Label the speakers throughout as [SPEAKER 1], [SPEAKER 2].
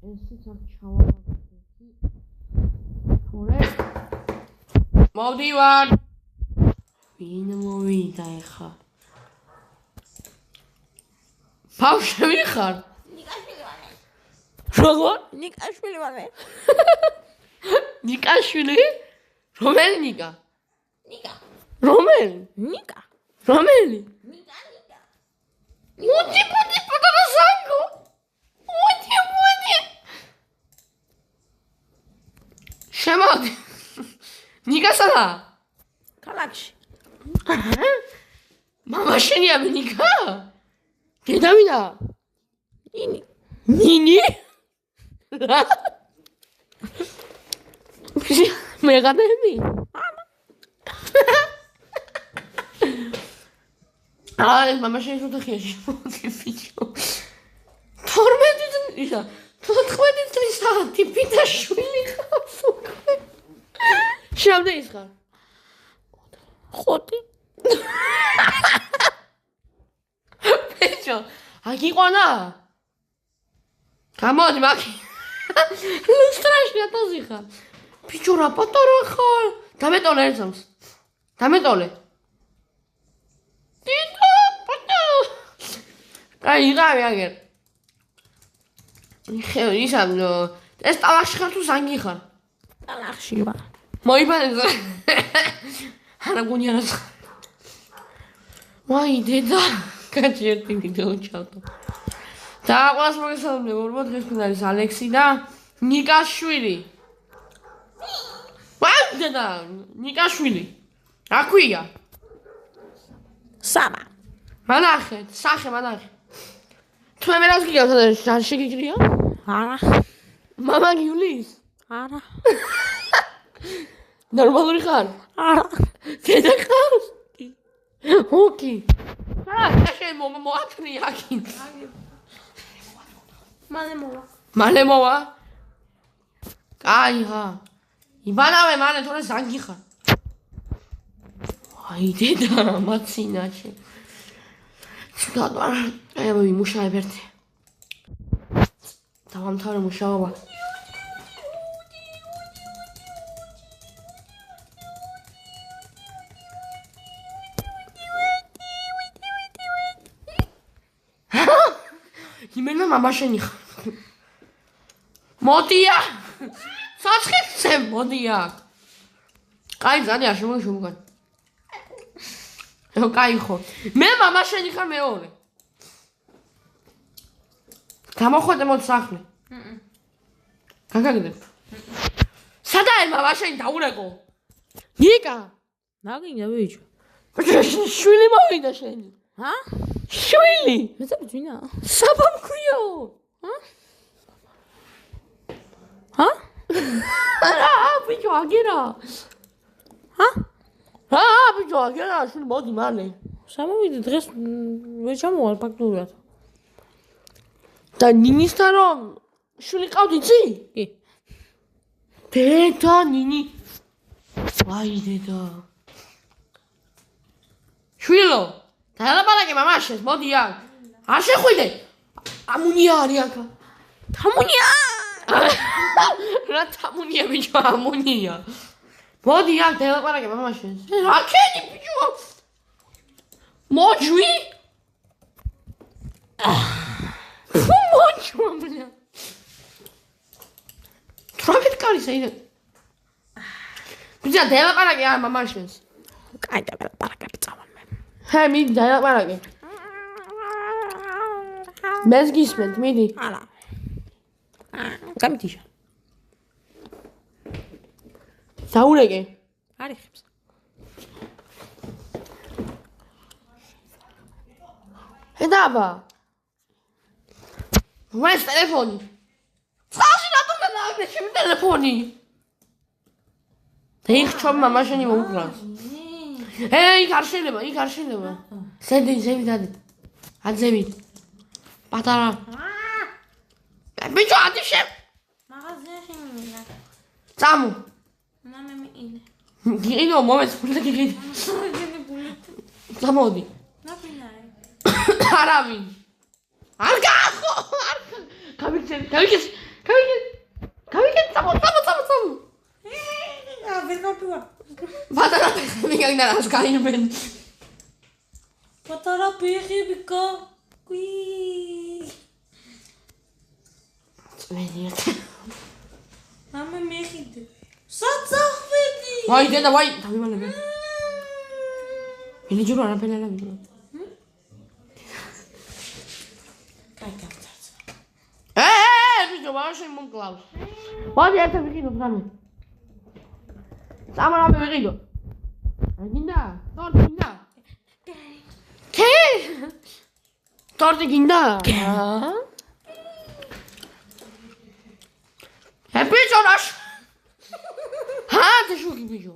[SPEAKER 1] ესეც აქ ჩავავაგდი. თორე მოვდივარ. ვინ მოვიდა ეხა? ბავშვი ხარ?
[SPEAKER 2] ნიკაშვილი ვარ.
[SPEAKER 1] როგორ?
[SPEAKER 2] ნიკაშვილი ვარ.
[SPEAKER 1] ნიკაშვილი? რომელი ნიკა?
[SPEAKER 2] ნიკა.
[SPEAKER 1] რომელი?
[SPEAKER 2] ნიკა.
[SPEAKER 1] რომელი?
[SPEAKER 2] ნიკა.
[SPEAKER 1] მოდი პატარა სანგო. მოდი. შემოდი. ნიკა სადა?
[SPEAKER 2] ქალაქში.
[SPEAKER 1] მამა შენია ნიკა? დედავინა? ნინი? მე გადაემი? აი, მამა შენ ოთახიაში მოდი ბიჭო. 12 ისა 14 წლის საათი პიტა შვილი ხავს უკვე. შევდე ის ხარ?
[SPEAKER 2] 5.
[SPEAKER 1] ბიჭო, აგიყვანა? გამოდი მაგი. ლუსტრაში ატოზი ხარ. ბიჭო რა პატარა ხარ? დამეტოლე ერთს. დამეტოლე. ტიტო, პატარა. კაი, იღავი აგერ. იხე, ისა, ეს ტალახში ხარ თუ ზანგი ხარ?
[SPEAKER 2] ტალახში ვარ.
[SPEAKER 1] მოიბანე. არა გუნიანას. ვაი, დედა. კაცი ერთი ვიდეო ჩავდო. და ყველას მოგესალმებ, ორბად დღეს არის ალექსი და ნიკაშვილი. ვაი, დედა, ნიკაშვილი. რა ქვია?
[SPEAKER 2] სამა.
[SPEAKER 1] მანახე, სახე მანახე. თუ მე რას გიგავ, სადაც შეგიგრია?
[SPEAKER 2] არა.
[SPEAKER 1] მამა გიulis?
[SPEAKER 2] არა.
[SPEAKER 1] ნორმალური ხარ?
[SPEAKER 2] არა.
[SPEAKER 1] დედა ხარ? ოკი. შენ მოატრი აქ. მალე მოვა. კაი ხა. იბანავე მალე თორე ზანგი ხარ. აი დედა მაცინაში. ჩუდად აი ვიმუშავებ ერთი. დავამთავრე მუშაობა. იმენა მამა შენი ხარ. მოდია. საცხეთზე მოდია. კაი ზანია შემოგან. ო კაი ხო. მე მამა შენი ხარ მეორე. გამოხვედე მოდი სახლი. გაგაგდებ. სადაა მამა შენი დაურეკო? ნიკა.
[SPEAKER 2] ნაგინდა ბიჭო.
[SPEAKER 1] შვილი მოვიდა შენი.
[SPEAKER 2] ჰა?
[SPEAKER 1] შვილი.
[SPEAKER 2] მე წავინა.
[SPEAKER 1] საბა მქვიო.
[SPEAKER 2] ჰა? ჰა?
[SPEAKER 1] რა, ბიჭო აგერა.
[SPEAKER 2] ჰა?
[SPEAKER 1] რა, ბიჭო აგერა, შვილი მოდი მალე.
[SPEAKER 2] სამოვიდე დღეს ვერ ჩამოვალ ფაქტურად.
[SPEAKER 1] და ნინისთან რომ შვილი ყავდი იცი?
[SPEAKER 2] კი.
[SPEAKER 1] დედა ნინი. ვაი დედა. შვილო, დაალაპარაკე მამაშენს, მოდი აქ. არ შეხვიდე. ამუნია არის აქ.
[SPEAKER 2] თამუნია.
[SPEAKER 1] რა თამუნია ბიჭო, ამუნია. მოდი აქ დაალაპარაკე მამაშენს. რა ქენი ბიჭო? მოჯვი? მოჯვა ბლა. თრაფით კარი საიდან? ბიჭო დაალაპარაკე ამ მამაშენს.
[SPEAKER 2] კაი დაალაპარაკე წავალ მე.
[SPEAKER 1] ჰე მიდი დაალაპარაკე. მეს გისმენთ, მიდი.
[SPEAKER 2] არა. გამიტიშა.
[SPEAKER 1] საურეკე.
[SPEAKER 2] არიხებს.
[SPEAKER 1] ედაბა. ვეს ტელეფონი. წყალში რატომ დააგდე ჩემი ტელეფონი? დაიხჩომ მამა შენი მოუკლავს. იქ არ შეიძლება, იქ არ შეიძლება. ზედი დადი. აძევი. პატარა. ბიჭო ადიშე.
[SPEAKER 2] მაღაზიაში მინა.
[SPEAKER 1] წამო.
[SPEAKER 2] მამე მიინე.
[SPEAKER 1] გინო მომეც ფული გიგინი. წამოდი.
[SPEAKER 2] ნაფინარი.
[SPEAKER 1] არავინ. არ გახო. გავიქცე. გაგდა რას გაიმენ.
[SPEAKER 2] პატარა ფეხები გვი.
[SPEAKER 1] წვენიათ.
[SPEAKER 2] მამა მეხიდე. საწახვედი.
[SPEAKER 1] ვაი დედა ვაი დავიმალებ. ინი ჯურო არაფერი არ ვიგო.
[SPEAKER 2] კაი გავწარწ.
[SPEAKER 1] ბიჭო მაშინ მომკლავს. მოდი ერთად ვიყიდოთ რამე. სამარამე ვიყიდო. გინდა? ტორტი გინდა? კი. ტორტი გინდა? ბიჭო რაშ? შუქი ბიჭო.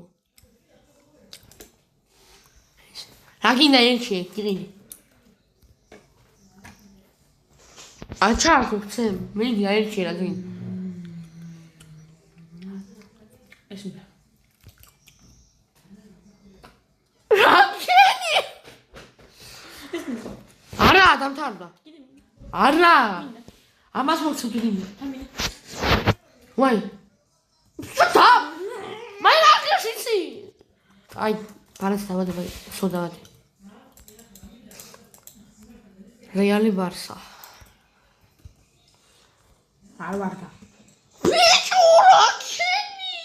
[SPEAKER 1] რა გინდა ერთში გირი. აჩა ხუცემ, მიდი აერთი რა გინდა.
[SPEAKER 2] ეს მე.
[SPEAKER 1] რა გინი? არა, დამთავრდა. არა. ამას მოგცემ გინი. ვაი. სთა. მაი რა გიხსიცი? აი, ბარეს დავადება, სოდავად. რეალი ბარსა.
[SPEAKER 2] არ ვარგა.
[SPEAKER 1] ბიჭო რა ჩენი?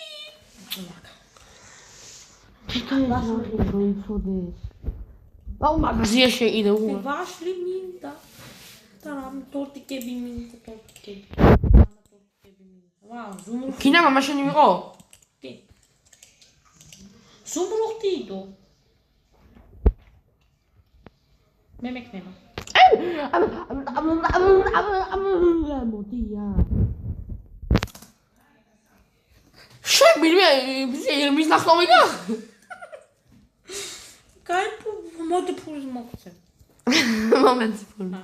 [SPEAKER 1] აუ მაგაზია შეიდე უა.
[SPEAKER 2] ვაშლი მინდა. და რამ ტორტიკები მინდა, ტორტიკები. ვაუ, ზუმრუხტი.
[SPEAKER 1] კინა მამა შენი ვიყო?
[SPEAKER 2] კი. ზუმრუხტიდო. მე მეკნება.
[SPEAKER 1] მოდია. შეგმირე მის ნახტომინა?
[SPEAKER 2] კაი, მოდი ფულს მოგცემ.
[SPEAKER 1] მომენტი ფული.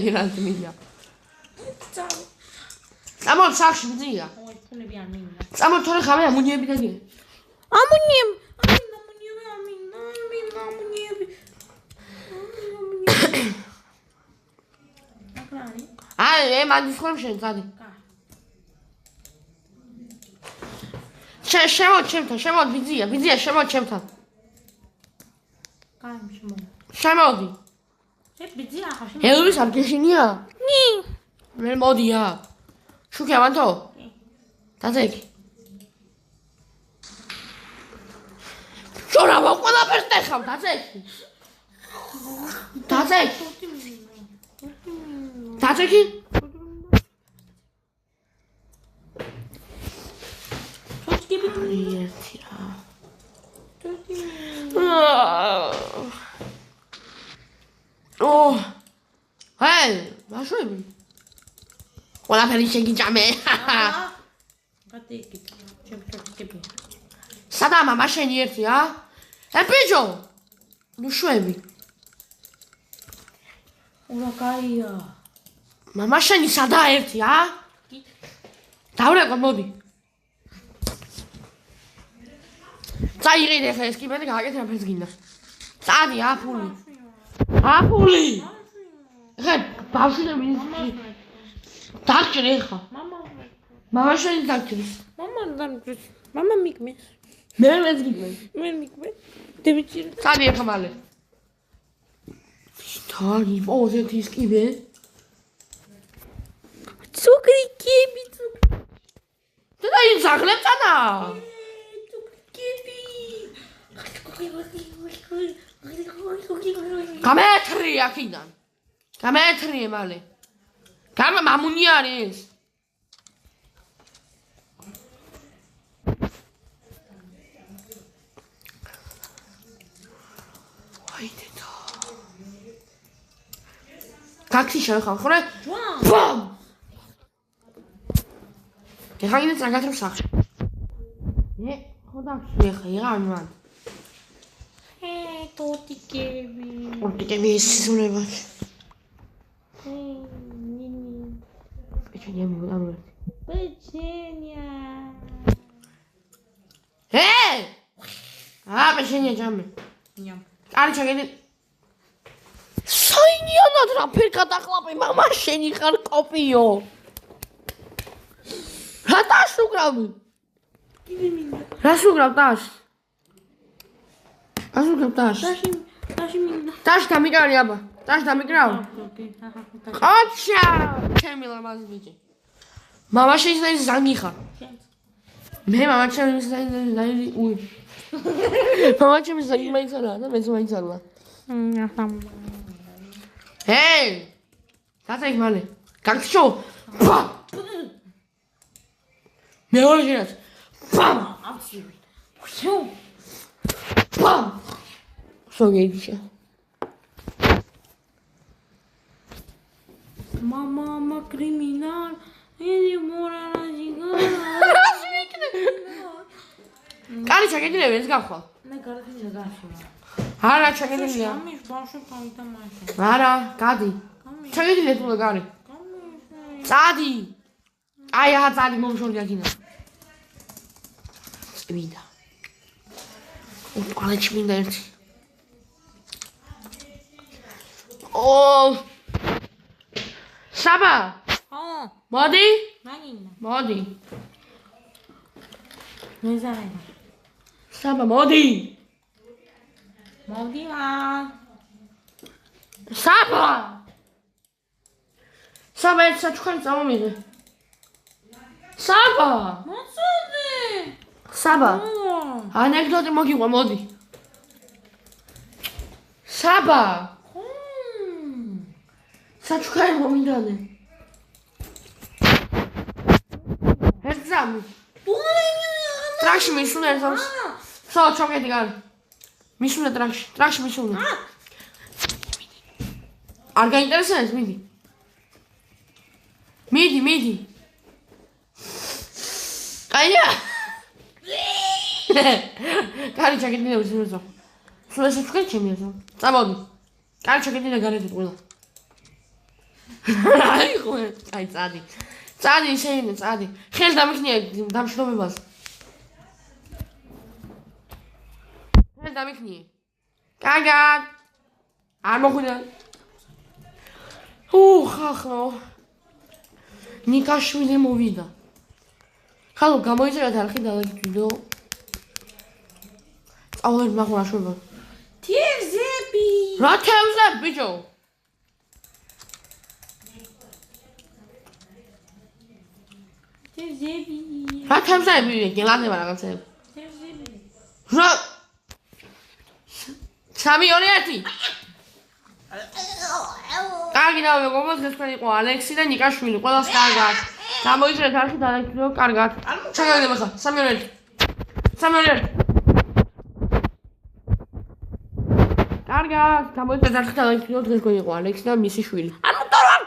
[SPEAKER 1] გირანტი მიდია.
[SPEAKER 2] წავ.
[SPEAKER 1] წამოთ სახში მძია.
[SPEAKER 2] ოი, ფულები არ მინდა.
[SPEAKER 1] წამოთ თორე ხავე ამუნიები და გე.
[SPEAKER 2] ამუნიები.
[SPEAKER 1] აი, მანდის ხომ შენ წადი. შემოთ ჩემთან, შემოთ ბიძია, შემოთ ჩემთან.
[SPEAKER 2] კაი, შემოდი.
[SPEAKER 1] შემოდი.
[SPEAKER 2] ბიძია ახლა შემოდი.
[SPEAKER 1] ელვის ამკეშინია? ნი. მე მოდია. შუქი ამანთო? კი. დაზეკი. შორა ყველაფერს დახავ, დაზეკი. დაზეკი. დაზეკი? ერთი რა. ჰეი, მაშუები. ყველაფერი შეგიჭამე.
[SPEAKER 2] გატიკით. ჩემ.
[SPEAKER 1] სადაა მამა შენი ერთი, ა? ბიჭო. ნუ შვები.
[SPEAKER 2] ურა კაია.
[SPEAKER 1] მამა შენი სადაა ერთი, ა? დავრეკო, მოდი. წაიღიდე ხა ეს კიბე და გააკეთე რაფერს გინდა. წადი, აფული. აფული. ხა ბავშვები დაგჭრე ხა. მამა შენი დაგჭრე.
[SPEAKER 2] მამა მიგმეს.
[SPEAKER 1] მე მეზგიმე.
[SPEAKER 2] მე მიგმე. დევიჭირე.
[SPEAKER 1] წადი ხა მალე. თარი, ოზეთ ის კიბე.
[SPEAKER 2] ცუკრი კიბი.
[SPEAKER 1] და ის ზაღლებ წადა. გამეთრი აქიდან. გამეთრი მალე. მამუნი არის. აი დედა. გაქსი შევხარ ხოლმე? ბამ. ეხლა ინე წაგატრებ სახში. ხოდა ხე იღავან.
[SPEAKER 2] ტორტიკები.
[SPEAKER 1] ტორტიკები ისუნება.
[SPEAKER 2] ნინი.
[SPEAKER 1] ეჩენია მივამრე.
[SPEAKER 2] პეჩენია.
[SPEAKER 1] პეჩენია ჯამე.
[SPEAKER 2] ნიამ.
[SPEAKER 1] არი ჩაგედი. საინიანად რა ფერ გადახლაპე მამა შენი ხარ კოპიო. რა დაშუგრავი?
[SPEAKER 2] კიდე მინდა.
[SPEAKER 1] რას უკრავ ტაშ? რას უკრავ ტაშ?
[SPEAKER 2] დაში მინდა.
[SPEAKER 1] ტაშ დამიკრავი აბა. ტაშ დამიკრავ. ყოჩა! ჩემი ლამაზი ბიჭი. მამა შეიძლება ზამიხა. მე მამა ჩემს დაიდი უი. მამა ჩემს დაიდი მაიცალა და მეც მაიცალა. ჰეი! გაწეი მალე. გაგჩო. პა! მეორე ჯერაც. პა!
[SPEAKER 2] აბსოლუტურად. შო.
[SPEAKER 1] პა! შოგეიჩა.
[SPEAKER 2] Mama criminal. Ele mora na
[SPEAKER 1] კარი ჩაგედილი ეს გახვალ.
[SPEAKER 2] მე გარდაინა გაშოლა.
[SPEAKER 1] არა ჩაგედილია.
[SPEAKER 2] ამის ბავშვი გამიტამაშა.
[SPEAKER 1] არა, გადი. ჩაგედილი თუ კარი. წადი. აი აჰა წადი მომშორდი აქინა. წვიდა. უყალე ჩმინდა ერთი. საბა. მოდი.
[SPEAKER 2] მაგინა.
[SPEAKER 1] მოდი.
[SPEAKER 2] მე ზარება.
[SPEAKER 1] საბა მოდი.
[SPEAKER 2] მოვდივარ.
[SPEAKER 1] საბა. საბა ეს საჩუქარი წამომიღე. საბა.
[SPEAKER 2] მოწოდე.
[SPEAKER 1] საბა. ანეკდოტი მოგიყვა, მოდი. საბა. საჩუქარი მომინდანე. ერთზამი. ტრაქში მისუნე ერთავს. სო, ჩოგედი გარი. მისუნე ტრაქში. ტრაქში მისუნე. არ გაინტერესებს, მიდი. მიდი. აია. კარი ჩაგედინე უზრუნო. სულ ესე თქვენ ჩემი ესო. წამოდი. კარი ჩაგედინე გარეთ ყველა. აი ხო, აი წადი. წადი შეიძლება წადი. ხელ დამიხნია დამშრომებას. ხელ დამიხნიე. კარგად. არ მოხვიდა. ხახო. ნიკაშვილი მოვიდა. ხალო გამოიწერეთ არხი დავაჭით ვიდეო. წავლები მაგურ აშვება.
[SPEAKER 2] თევზები.
[SPEAKER 1] რა თევზები ბიჭო?
[SPEAKER 2] თევზები.
[SPEAKER 1] რა თევზები? გელანება რაღაცები.
[SPEAKER 2] თევზები.
[SPEAKER 1] რა 3-2-1. კარგი და მეგობრებო, ეს თქვენი იყო ალექსი და ნიკაშვილი. ყველას კარგად. გამოიწერეთ არხი დავაჭით ვიდეო კარგად. ჩაგავიდე ხა 3-2-1. 3-2-1. კარგად, გამოიწერეთ არხი დავაჭით ვიდეო თქვენი იყო ალექსი და მისი შვილი.
[SPEAKER 2] არ მოტოვარ.